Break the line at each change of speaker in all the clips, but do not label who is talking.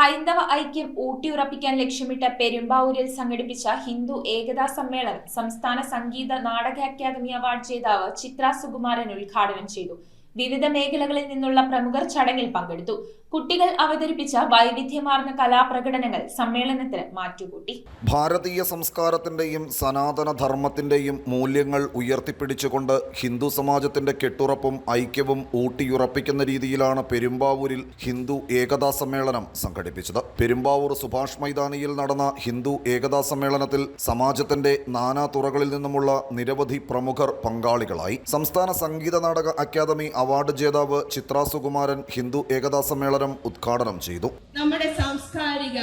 ഹൈന്ദവ ഐക്യം ഊട്ടിയുറപ്പിക്കാൻ ലക്ഷ്യമിട്ട് പെരുമ്പാവൂരിൽ സംഘടിപ്പിച്ച ഹിന്ദു ഏകതാ സമ്മേളനം സംസ്ഥാന സംഗീത നാടക അക്കാദമി അവാർഡ് ജേതാവ് ചിത്ര സുകുമാരൻ ഉദ്ഘാടനം ചെയ്തു. വിവിധ മേഖലകളിൽ നിന്നുള്ള പ്രമുഖർ ചടങ്ങിൽ പങ്കെടുത്തു. കുട്ടികൾ അവതരിപ്പിച്ച വൈവിധ്യമാർന്ന കലാപ്രകടനങ്ങൾ സമ്മേളനത്തിന് മാറ്റുകൂട്ടി.
ഭാരതീയ സംസ്കാരത്തിന്റെയും സനാതന ധർമ്മത്തിന്റെയും മൂല്യങ്ങൾ ഉയർത്തിപ്പിടിച്ചുകൊണ്ട് ഹിന്ദു സമാജത്തിന്റെ കെട്ടുറപ്പും ഐക്യവും ഊട്ടിയുറപ്പിക്കുന്ന രീതിയിലാണ് പെരുമ്പാവൂരിൽ ഹിന്ദു ഏകതാ സമ്മേളനം സംഘടിപ്പിച്ചത്. പെരുമ്പാവൂർ സുഭാഷ് മൈതാനിയിൽ നടന്ന ഹിന്ദു ഏകതാ സമ്മേളനത്തിൽ സമാജത്തിന്റെ നാനാ തുറകളിൽ നിന്നുമുള്ള നിരവധി പ്രമുഖർ പങ്കാളികളായി. സംസ്ഥാന സംഗീത നാടക അക്കാദമി അവാർഡ് ജേതാവ് ചിത്ര സുകുമാരൻ ഹിന്ദു ഏകതാ സമ്മേളനം ഉദ്ഘാടനം ചെയ്തു.
നമ്മുടെ സാംസ്കാരിക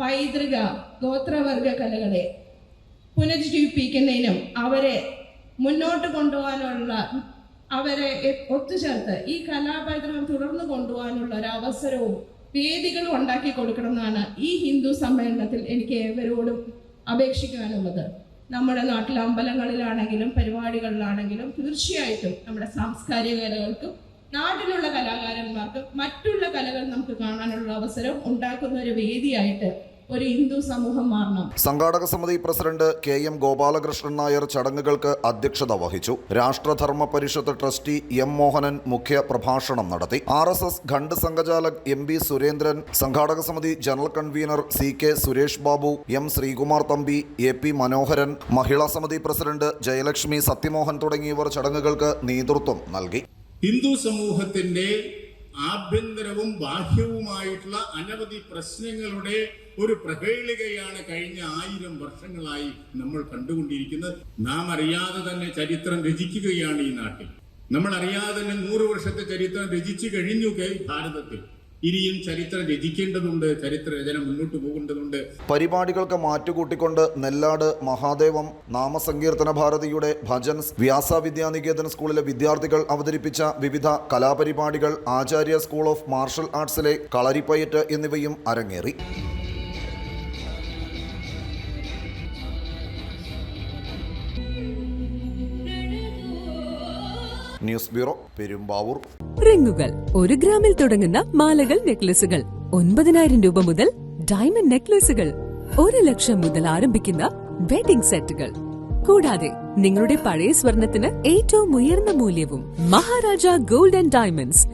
പൈതൃക ഗോത്രവർഗ കലകളെ പുനരുജ്ജീവിപ്പിക്കുന്നതിനും അവരെ മുന്നോട്ട് കൊണ്ടുപോകാനുള്ള അവരെ ഒത്തുചേർത്ത് ഈ കലാപൈതൃകം തുടർന്നു കൊണ്ടുപോകാനുള്ള ഒരു അവസരവും വേദികളും ഉണ്ടാക്കി കൊടുക്കണമെന്നാണ് ഈ ഹിന്ദു സമ്മേളനത്തിൽ എനിക്ക് ഏവരോടും അപേക്ഷിക്കാനുള്ളത്. നമ്മുടെ നാട്ടിലെ അമ്പലങ്ങളിലാണെങ്കിലും പരിപാടികളിലാണെങ്കിലും തീർച്ചയായിട്ടും നമ്മുടെ സാംസ്കാരിക കലകൾക്കും നാട്ടിലുള്ള കലാകാരന്മാർക്കും മറ്റുള്ള കലകൾ നമുക്ക് കാണാനുള്ള അവസരം ഉണ്ടാക്കുന്ന ഒരു വേദിയായിട്ട് ഒരു ഹിന്ദു സമൂഹം മാറണം.
സംഘാടക സമിതി പ്രസിഡന്റ് KM ഗോപാലകൃഷ്ണൻ നായർ ചടങ്ങുകൾക്ക് അധ്യക്ഷത വഹിച്ചു. രാഷ്ട്രധർമ്മ പരിഷത്ത് ട്രസ്റ്റി M മോഹനൻ മുഖ്യ പ്രഭാഷണം നടത്തി. RSS ഖണ്ഡ് സംഘചാലക് MB സുരേന്ദ്രൻ, സംഘാടക സമിതി general convener CK Suresh Babu, M Sreekumar Thampi, AP മനോഹരൻ, മഹിളാ സമിതി പ്രസിഡന്റ് ജയലക്ഷ്മി സത്യമോഹൻ തുടങ്ങിയവർ ചടങ്ങുകൾക്ക് നേതൃത്വം നൽകി.
ഹിന്ദു സമൂഹത്തിന്റെ ആഭ്യന്തരവും ബാഹ്യവുമായിട്ടുള്ള അനവധി പ്രശ്നങ്ങളുടെ ഒരു പ്രഹേളികയാണ് കഴിഞ്ഞ 1000 വർഷങ്ങളായി നമ്മൾ കണ്ടുകൊണ്ടിരിക്കുന്നത്. നാം അറിയാതെ തന്നെ ചരിത്രം രചിക്കുകയാണ് ഈ നാട്ടിൽ. നമ്മൾ അറിയാതെ തന്നെ 100 വർഷത്തെ ചരിത്രം രചിച്ചു കഴിഞ്ഞു ഭാരതത്തിൽ. ഇനിയും ചരിത്രം രചിക്കേണ്ടതുണ്ട്, ചരിത്ര രചന മുന്നോട്ട് പോകേണ്ടതുണ്ട്.
പരിപാടികൾക്ക് മാറ്റുകൂട്ടിക്കൊണ്ട് നെല്ലാട് മഹാദേവം നാമസങ്കീർത്തന ഭാരതിയുടെ ഭജൻസ്, വ്യാസ വിദ്യാനികേതൻ സ്കൂളിലെ വിദ്യാർത്ഥികൾ അവതരിപ്പിച്ച വിവിധ കലാപരിപാടികൾ, ആചാര്യ സ്കൂൾ ഓഫ് മാർഷൽ ആർട്സിലെ കളരിപ്പയറ്റ് എന്നിവയും അരങ്ങേറി. News bureau, Perumbavoor.
റിങ്ങുകൾ 1 ഗ്രാമിൽ തുടങ്ങുന്ന മാലകൾ, നെക്ലസുകൾ 9,000 രൂപ മുതൽ ഡയമണ്ട് നെക്ലസുകൾ 1 ലക്ഷം മുതൽ ആരംഭിക്കുന്ന വെഡിംഗ് സെറ്റുകൾ. കൂടാതെ നിങ്ങളുടെ പഴയ സ്വർണത്തിന് ഏറ്റവും ഉയർന്ന മൂല്യവും. Maharaja gold and diamonds,